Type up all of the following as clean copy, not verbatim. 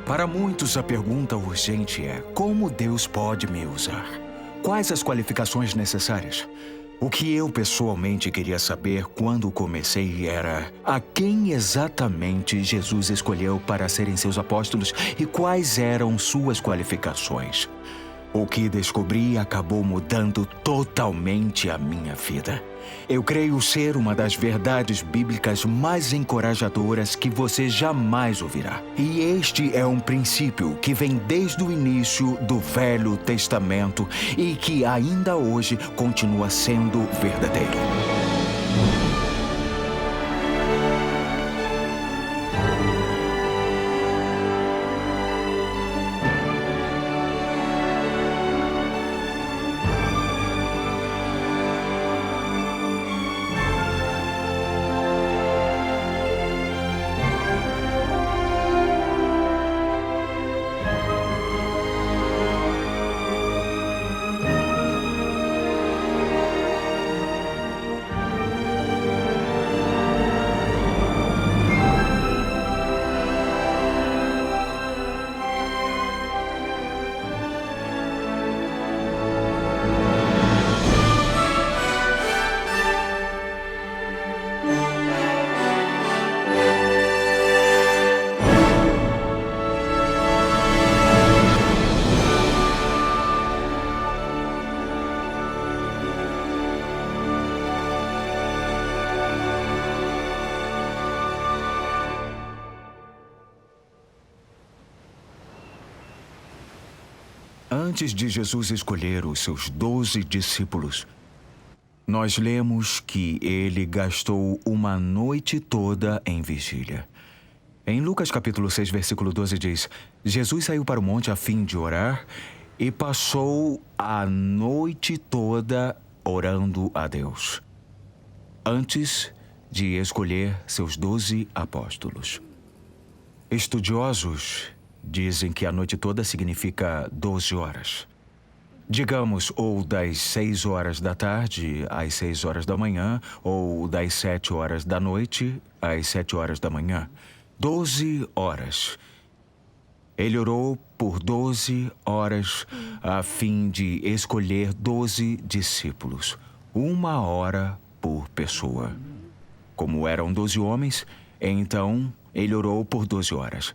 Para muitos, a pergunta urgente é: como Deus pode me usar? Quais as qualificações necessárias? O que eu pessoalmente queria saber quando comecei era a quem exatamente Jesus escolheu para serem seus apóstolos e quais eram suas qualificações. O que descobri acabou mudando totalmente a minha vida. Eu creio ser uma das verdades bíblicas mais encorajadoras que você jamais ouvirá. E este é um princípio que vem desde o início do Velho Testamento e que ainda hoje continua sendo verdadeiro. Antes de Jesus escolher os seus 12 discípulos, nós lemos que ele gastou uma noite toda em vigília. Em Lucas capítulo 6, versículo 12 diz: Jesus saiu para o monte a fim de orar e passou a noite toda orando a Deus, antes de escolher seus 12 apóstolos. Estudiosos dizem que a noite toda significa 12 horas. Digamos, ou das 6 horas da tarde às 6 horas da manhã, ou das 7 horas da noite às 7 horas da manhã. 12 horas. Ele orou por 12 horas a fim de escolher 12 discípulos. 1 hora por pessoa. Como eram 12 homens, então ele orou por 12 horas.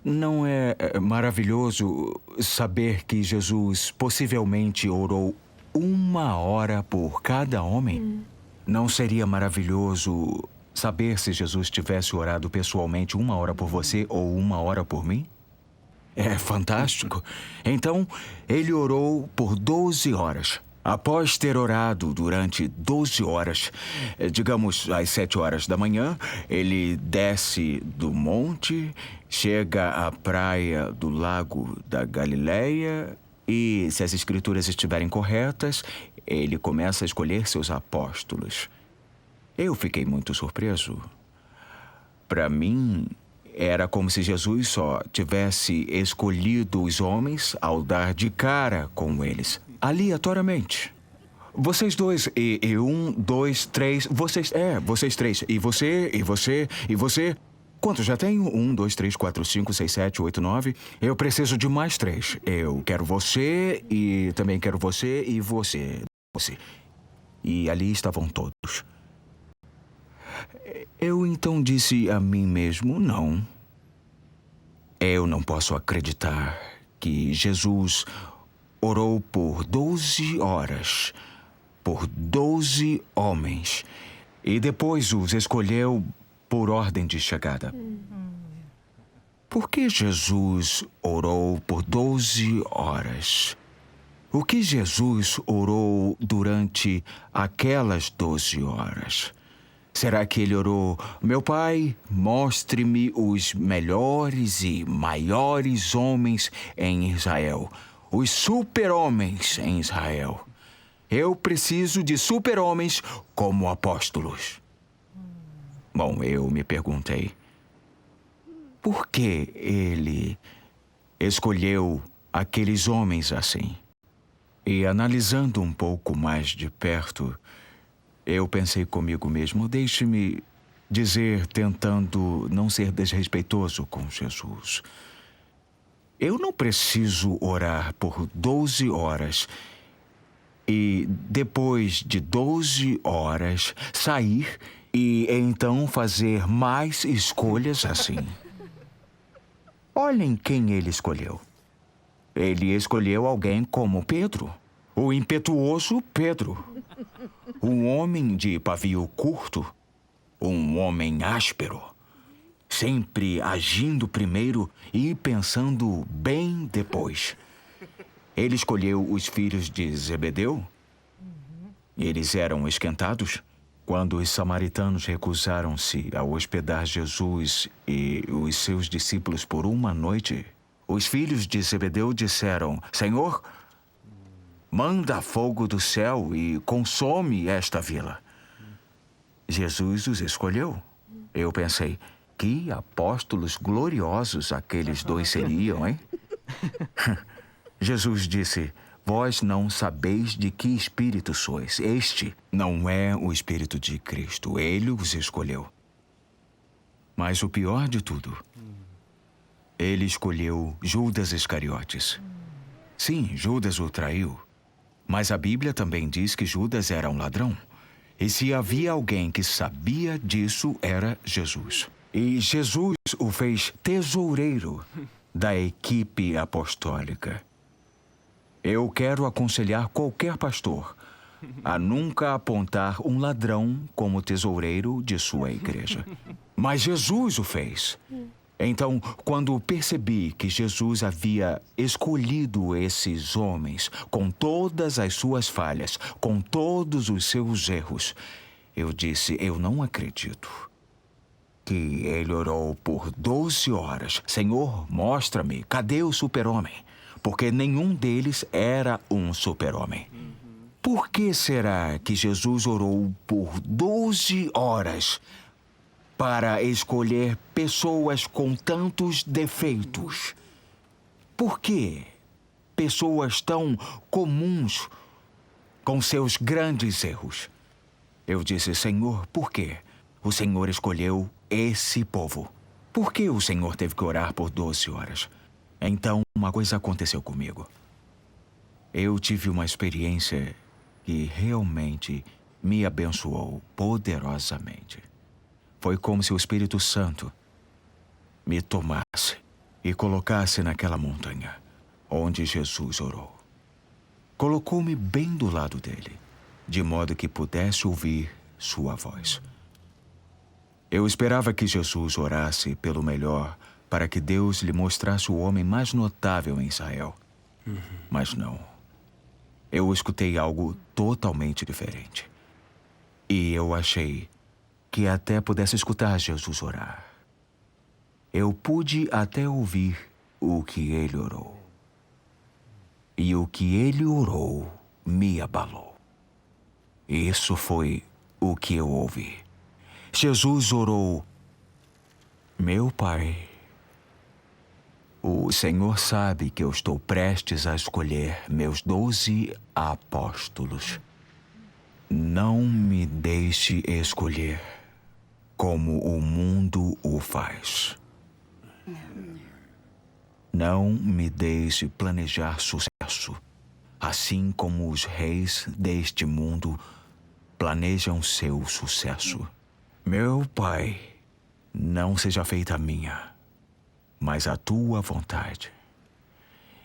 Não é maravilhoso saber que Jesus possivelmente orou 1 hora por cada homem? Não seria maravilhoso saber se Jesus tivesse orado pessoalmente 1 hora por você ou 1 hora por mim? É fantástico. Então, ele orou por 12 horas. Após ter orado durante 12 horas, digamos às 7 horas da manhã, ele desce do monte, chega à praia do Lago da Galileia e, se as escrituras estiverem corretas, ele começa a escolher seus apóstolos. Eu fiquei muito surpreso. Para mim, era como se Jesus só tivesse escolhido os homens ao dar de cara com eles, aleatoriamente. Vocês dois, e 1, 2, 3, vocês 3, e você. Quantos já tenho? 1, 2, 3, 4, 5, 6, 7, 8, 9. Eu preciso de mais 3. Eu quero você, e também quero você, e você. E ali estavam todos. Eu então disse a mim mesmo: não. Eu não posso acreditar que Jesus orou por 12 horas, por 12 homens, e depois os escolheu por ordem de chegada. Por que Jesus orou por 12 horas? O que Jesus orou durante aquelas 12 horas? Será que ele orou: meu Pai, mostre-me os melhores e maiores homens em Israel, os super-homens em Israel? Eu preciso de super-homens como apóstolos. Bom, eu me perguntei, por que ele escolheu aqueles homens assim? E analisando um pouco mais de perto, eu pensei comigo mesmo: deixe-me dizer, tentando não ser desrespeitoso com Jesus, Eu não preciso orar por 12 horas e, depois de 12 horas, sair e então fazer mais escolhas assim. Olhem quem ele escolheu. Ele escolheu alguém como Pedro, o impetuoso Pedro, um homem de pavio curto, um homem áspero, sempre agindo primeiro e pensando bem depois. Ele escolheu os filhos de Zebedeu. Eles eram esquentados. Quando os samaritanos recusaram-se a hospedar Jesus e os seus discípulos por uma noite, os filhos de Zebedeu disseram: Senhor, manda fogo do céu e consome esta vila. Jesus os escolheu. Eu pensei, que apóstolos gloriosos aqueles dois seriam, hein? Jesus disse: Vós não sabeis de que espírito sois. Este não é o Espírito de Cristo. Ele os escolheu. Mas o pior de tudo, ele escolheu Judas Iscariotes. Sim, Judas o traiu. Mas a Bíblia também diz que Judas era um ladrão. E se havia alguém que sabia disso, era Jesus. E Jesus o fez tesoureiro da equipe apostólica. Eu quero aconselhar qualquer pastor a nunca apontar um ladrão como tesoureiro de sua igreja. Mas Jesus o fez. Então, quando percebi que Jesus havia escolhido esses homens com todas as suas falhas, com todos os seus erros, eu disse: eu não acredito. Que ele orou por 12 horas. Senhor, mostra-me, cadê o super-homem? Porque nenhum deles era um super-homem. Por que será que Jesus orou por 12 horas para escolher pessoas com tantos defeitos? Por que pessoas tão comuns com seus grandes erros? Eu disse: Senhor, por quê? O Senhor escolheu esse povo. Por que o Senhor teve que orar por 12 horas? Então, uma coisa aconteceu comigo. Eu tive uma experiência que realmente me abençoou poderosamente. Foi como se o Espírito Santo me tomasse e colocasse naquela montanha onde Jesus orou. Colocou-me bem do lado dele, de modo que pudesse ouvir sua voz. Eu esperava que Jesus orasse pelo melhor para que Deus lhe mostrasse o homem mais notável em Israel. Mas não. Eu escutei algo totalmente diferente. E eu achei que até pudesse escutar Jesus orar. Eu pude até ouvir o que ele orou. E o que ele orou me abalou. Isso foi o que eu ouvi. Jesus orou: Meu Pai, o Senhor sabe que eu estou prestes a escolher meus 12 apóstolos. Não me deixe escolher como o mundo o faz. Não me deixe planejar sucesso, assim como os reis deste mundo planejam seu sucesso. Meu Pai, não seja feita a minha, mas a tua vontade.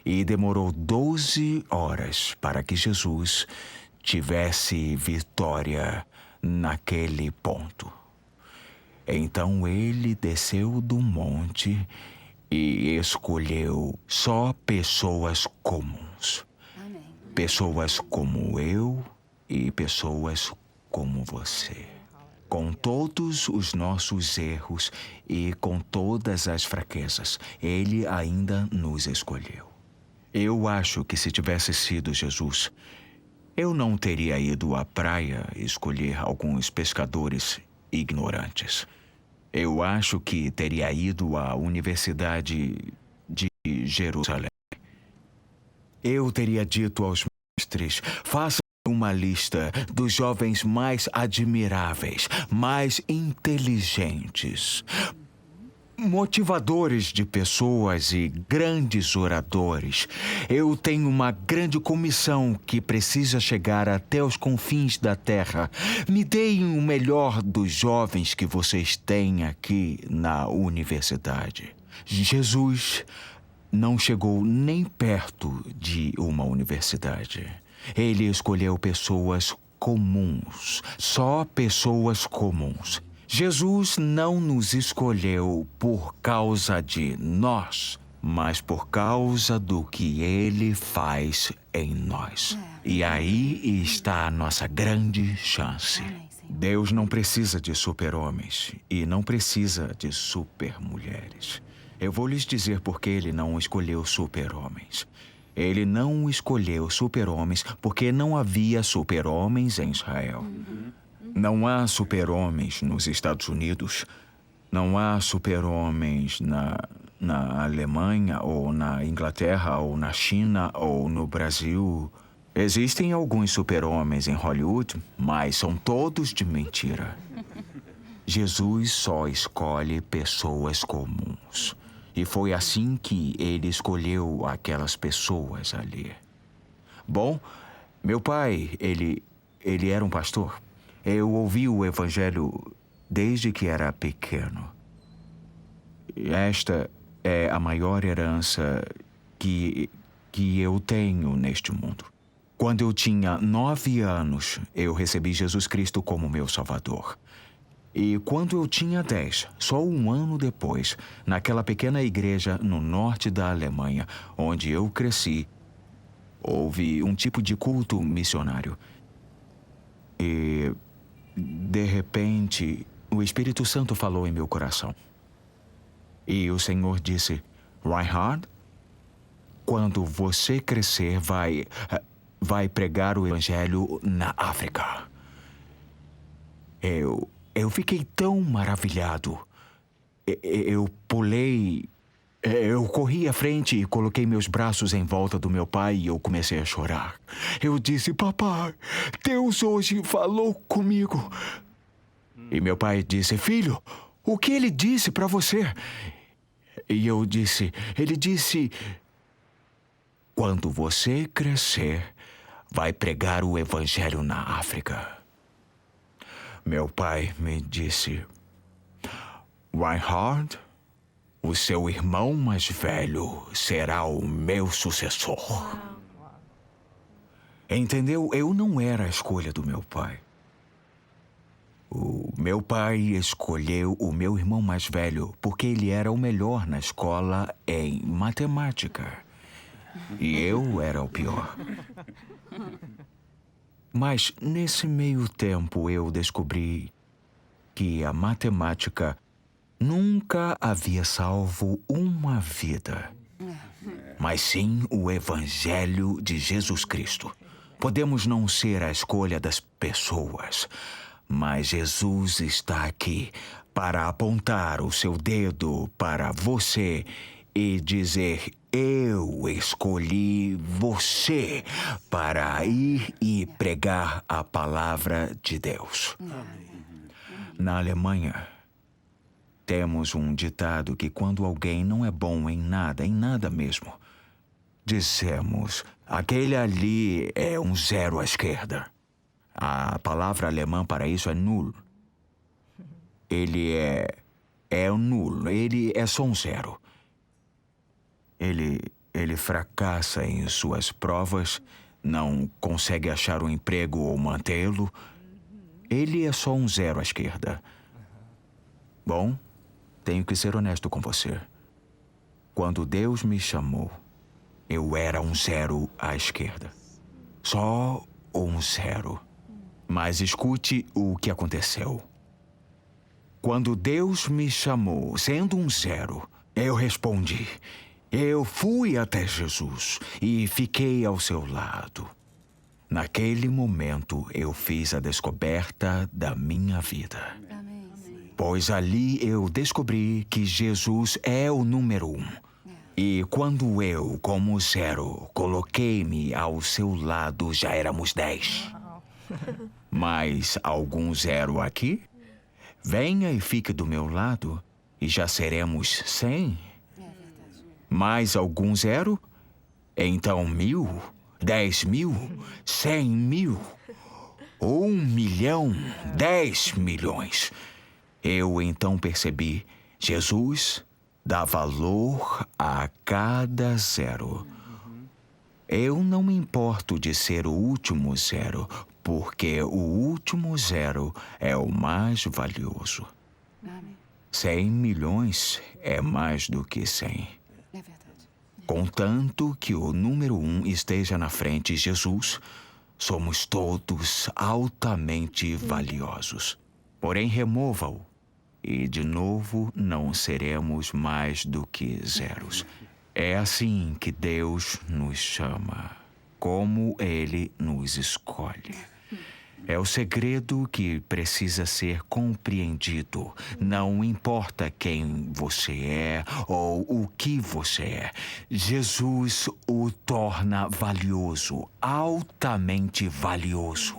E demorou 12 horas para que Jesus tivesse vitória naquele ponto. Então ele desceu do monte e escolheu só pessoas comuns. Pessoas como eu e pessoas como você. Com todos os nossos erros e com todas as fraquezas, ele ainda nos escolheu. Eu acho que se tivesse sido Jesus, eu não teria ido à praia escolher alguns pescadores ignorantes. Eu acho que teria ido à Universidade de Jerusalém. Eu teria dito aos mestres: façam uma lista dos jovens mais admiráveis, mais inteligentes, motivadores de pessoas e grandes oradores. Eu tenho uma grande comissão que precisa chegar até os confins da terra. Me deem o melhor dos jovens que vocês têm aqui na universidade. Jesus não chegou nem perto de uma universidade. Ele escolheu pessoas comuns, só pessoas comuns. Jesus não nos escolheu por causa de nós, mas por causa do que Ele faz em nós. E aí está a nossa grande chance. Deus não precisa de super-homens e não precisa de super-mulheres. Eu vou lhes dizer por que Ele não escolheu super-homens. Ele não escolheu super-homens porque não havia super-homens em Israel. Não há super-homens nos Estados Unidos. Não há super-homens na Alemanha, ou na Inglaterra, ou na China, ou no Brasil. Existem alguns super-homens em Hollywood, mas são todos de mentira. Jesus só escolhe pessoas comuns. E foi assim que ele escolheu aquelas pessoas ali. Bom, meu pai, ele era um pastor. Eu ouvi o evangelho desde que era pequeno. Esta é a maior herança que eu tenho neste mundo. Quando eu tinha 9 anos, eu recebi Jesus Cristo como meu Salvador. E quando eu tinha 10, só um ano depois, naquela pequena igreja no norte da Alemanha, onde eu cresci, houve um tipo de culto missionário. E, de repente, o Espírito Santo falou em meu coração. E o Senhor disse: Reinhard, quando você crescer, vai pregar o Evangelho na África. Eu fiquei tão maravilhado. Eu pulei, eu corri à frente e coloquei meus braços em volta do meu pai e eu comecei a chorar. Eu disse: Papai, Deus hoje falou comigo. E meu pai disse: Filho, o que ele disse para você? E eu disse: Ele disse: quando você crescer, vai pregar o Evangelho na África. Meu pai me disse: Reinhard, o seu irmão mais velho será o meu sucessor. Entendeu? Eu não era a escolha do meu pai. O meu pai escolheu o meu irmão mais velho porque ele era o melhor na escola em matemática. E eu era o pior. Mas nesse meio tempo eu descobri que a matemática nunca havia salvo uma vida, mas sim o Evangelho de Jesus Cristo. Podemos não ser a escolha das pessoas, mas Jesus está aqui para apontar o seu dedo para você e dizer: eu escolhi você para ir e pregar a palavra de Deus. Na Alemanha, temos um ditado que quando alguém não é bom em nada mesmo, dizemos: aquele ali é um zero à esquerda. A palavra alemã para isso é null. Ele é um nulo, ele é só um zero. Ele fracassa em suas provas, não consegue achar um emprego ou mantê-lo. Ele é só um zero à esquerda. Bom, tenho que ser honesto com você. Quando Deus me chamou, eu era um zero à esquerda. Só um zero. Mas escute o que aconteceu. Quando Deus me chamou, sendo um zero, eu respondi. Eu fui até Jesus e fiquei ao seu lado. Naquele momento, eu fiz a descoberta da minha vida. Pois ali eu descobri que Jesus é o número 1. E quando eu, como zero, coloquei-me ao seu lado, já éramos 10. Mas algum zero aqui? Venha e fique do meu lado e já seremos 100. Mais algum zero? Então 1000, 10.000, 100.000, 1.000.000, 10 milhões. Eu então percebi, Jesus dá valor a cada zero. Eu não me importo de ser o último zero, porque o último zero é o mais valioso. 100 milhões é mais do que 100. Contanto que o número 1 esteja na frente, Jesus, somos todos altamente valiosos. Porém, remova-o e, de novo, não seremos mais do que zeros. É assim que Deus nos chama, como Ele nos escolhe. É o segredo que precisa ser compreendido. Não importa quem você é ou o que você é. Jesus o torna valioso, altamente valioso.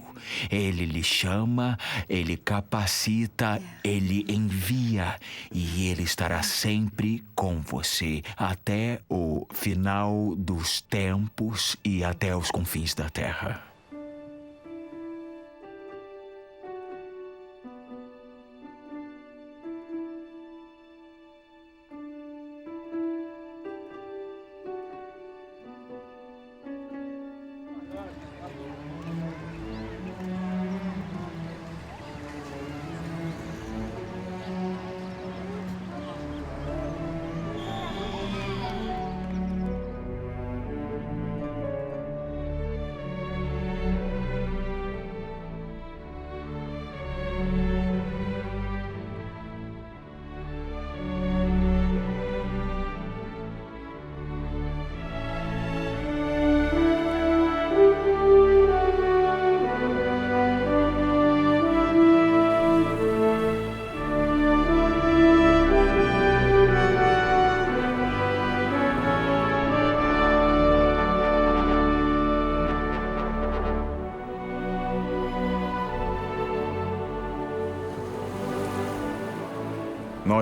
Ele lhe chama, ele capacita, ele envia e ele estará sempre com você até o final dos tempos e até os confins da terra.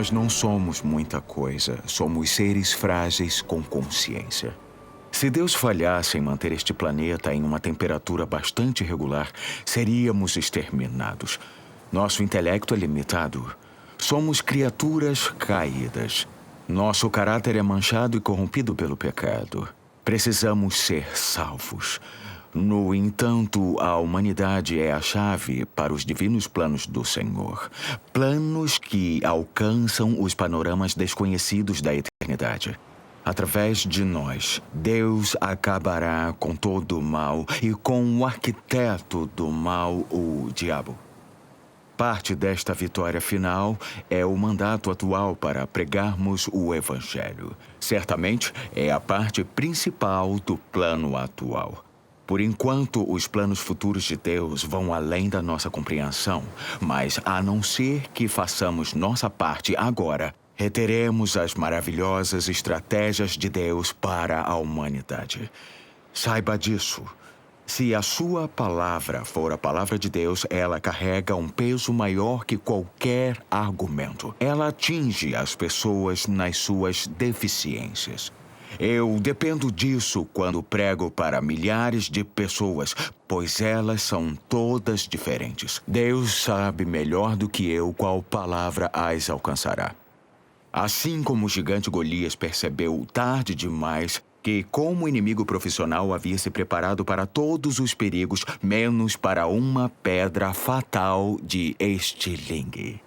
Nós não somos muita coisa, somos seres frágeis com consciência. Se Deus falhasse em manter este planeta em uma temperatura bastante regular, seríamos exterminados. Nosso intelecto é limitado. Somos criaturas caídas. Nosso caráter é manchado e corrompido pelo pecado. Precisamos ser salvos. No entanto, a humanidade é a chave para os divinos planos do Senhor. Planos que alcançam os panoramas desconhecidos da eternidade. Através de nós, Deus acabará com todo o mal e com o arquiteto do mal, o diabo. Parte desta vitória final é o mandato atual para pregarmos o Evangelho. Certamente é a parte principal do plano atual. Por enquanto, os planos futuros de Deus vão além da nossa compreensão, mas a não ser que façamos nossa parte agora, reteremos as maravilhosas estratégias de Deus para a humanidade. Saiba disso. Se a sua palavra for a palavra de Deus, ela carrega um peso maior que qualquer argumento. Ela atinge as pessoas nas suas deficiências. Eu dependo disso quando prego para milhares de pessoas, pois elas são todas diferentes. Deus sabe melhor do que eu qual palavra as alcançará. Assim como o gigante Golias percebeu tarde demais que, como inimigo profissional, havia se preparado para todos os perigos, menos para uma pedra fatal de estilingue.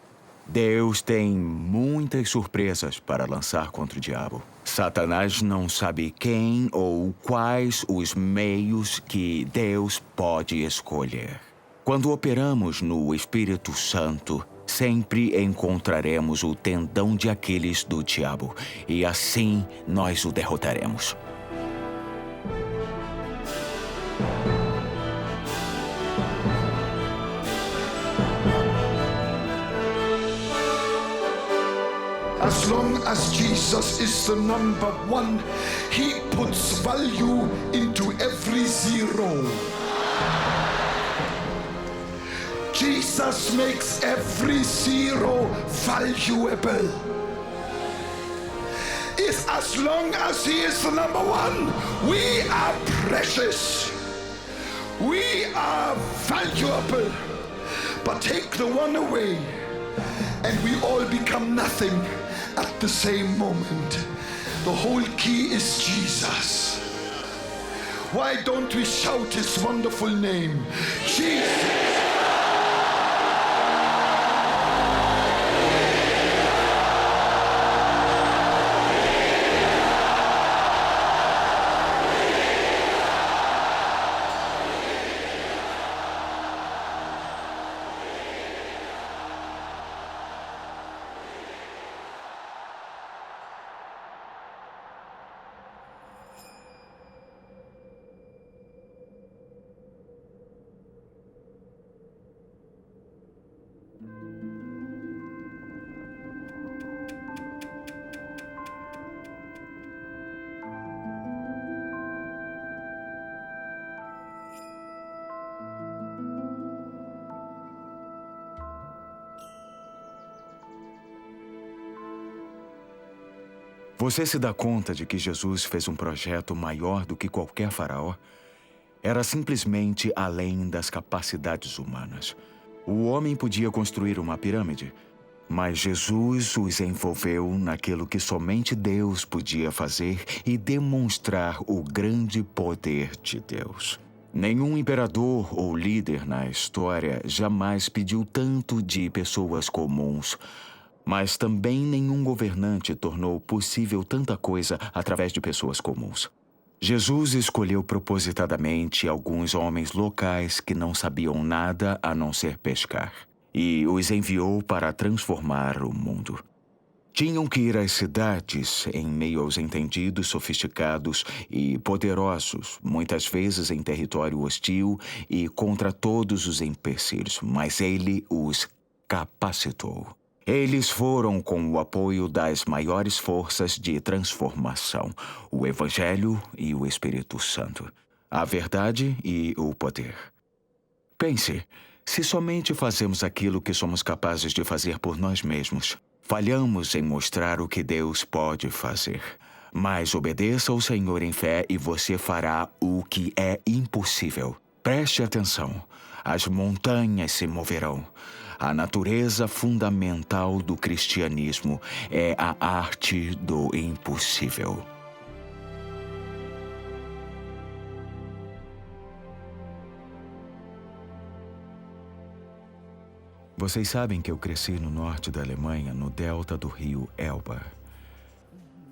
Deus tem muitas surpresas para lançar contra o diabo. Satanás não sabe quem ou quais os meios que Deus pode escolher. Quando operamos no Espírito Santo, sempre encontraremos o tendão de Aquiles do diabo, e assim nós o derrotaremos. As long as Jesus is the number one, he puts value into every zero. Jesus makes every zero valuable. as long as He is the number one, we are precious. We are valuable. But take the one away, and we all become nothing at the same moment. The whole key is Jesus. Why don't we shout His wonderful name? Jesus! Você se dá conta de que Jesus fez um projeto maior do que qualquer faraó? Era simplesmente além das capacidades humanas. O homem podia construir uma pirâmide, mas Jesus os envolveu naquilo que somente Deus podia fazer e demonstrar o grande poder de Deus. Nenhum imperador ou líder na história jamais pediu tanto de pessoas comuns. Mas também nenhum governante tornou possível tanta coisa através de pessoas comuns. Jesus escolheu propositadamente alguns homens locais que não sabiam nada a não ser pescar, e os enviou para transformar o mundo. Tinham que ir às cidades em meio aos entendidos sofisticados e poderosos, muitas vezes em território hostil e contra todos os empecilhos, mas ele os capacitou. Eles foram com o apoio das maiores forças de transformação, o Evangelho e o Espírito Santo, a verdade e o poder. Pense, se somente fazemos aquilo que somos capazes de fazer por nós mesmos, falhamos em mostrar o que Deus pode fazer. Mas obedeça ao Senhor em fé e você fará o que é impossível. Preste atenção, as montanhas se moverão. A natureza fundamental do cristianismo é a arte do impossível. Vocês sabem que eu cresci no norte da Alemanha, no delta do rio Elba.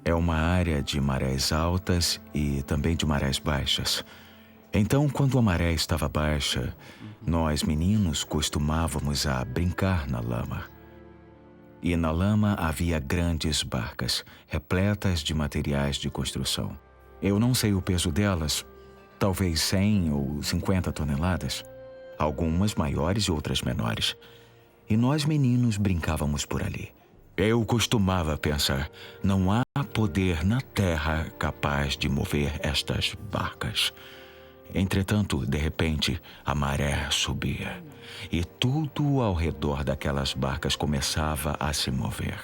É uma área de marés altas e também de marés baixas. Então, quando a maré estava baixa, nós meninos costumávamos a brincar na lama. E na lama havia grandes barcas, repletas de materiais de construção. Eu não sei o peso delas, talvez 100 ou 50 toneladas. Algumas maiores e outras menores. E nós meninos brincávamos por ali. Eu costumava pensar, não há poder na terra capaz de mover estas barcas. Entretanto, de repente, a maré subia e tudo ao redor daquelas barcas começava a se mover.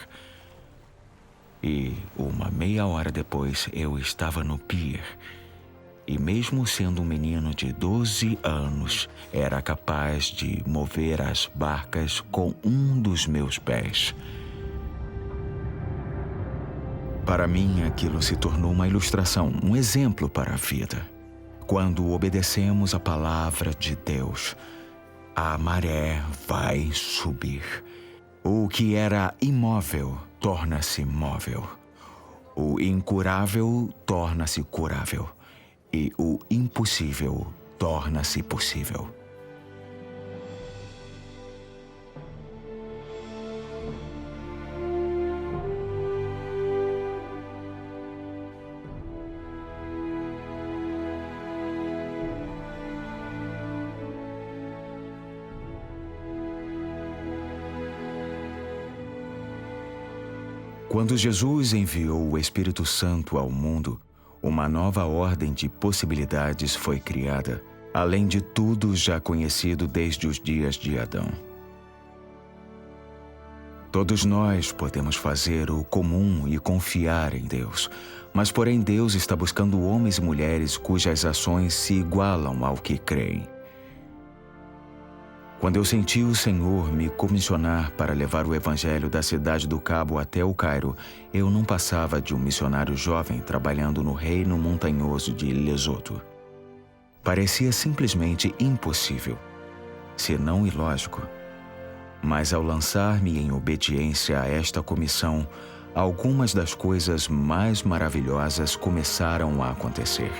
E uma meia hora depois eu estava no pier e, mesmo sendo um menino de 12 anos, era capaz de mover as barcas com um dos meus pés. Para mim, aquilo se tornou uma ilustração, um exemplo para a vida. Quando obedecemos a palavra de Deus, a maré vai subir. O que era imóvel torna-se móvel. O incurável torna-se curável. E o impossível torna-se possível. Quando Jesus enviou o Espírito Santo ao mundo, uma nova ordem de possibilidades foi criada, além de tudo já conhecido desde os dias de Adão. Todos nós podemos fazer o comum e confiar em Deus, mas porém Deus está buscando homens e mulheres cujas ações se igualam ao que creem. Quando eu senti o Senhor me comissionar para levar o Evangelho da cidade do Cabo até o Cairo, eu não passava de um missionário jovem trabalhando no reino montanhoso de Lesoto. Parecia simplesmente impossível, se não ilógico. Mas ao lançar-me em obediência a esta comissão, algumas das coisas mais maravilhosas começaram a acontecer.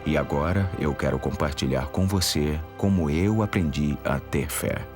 E agora eu quero compartilhar com você como eu aprendi a ter fé.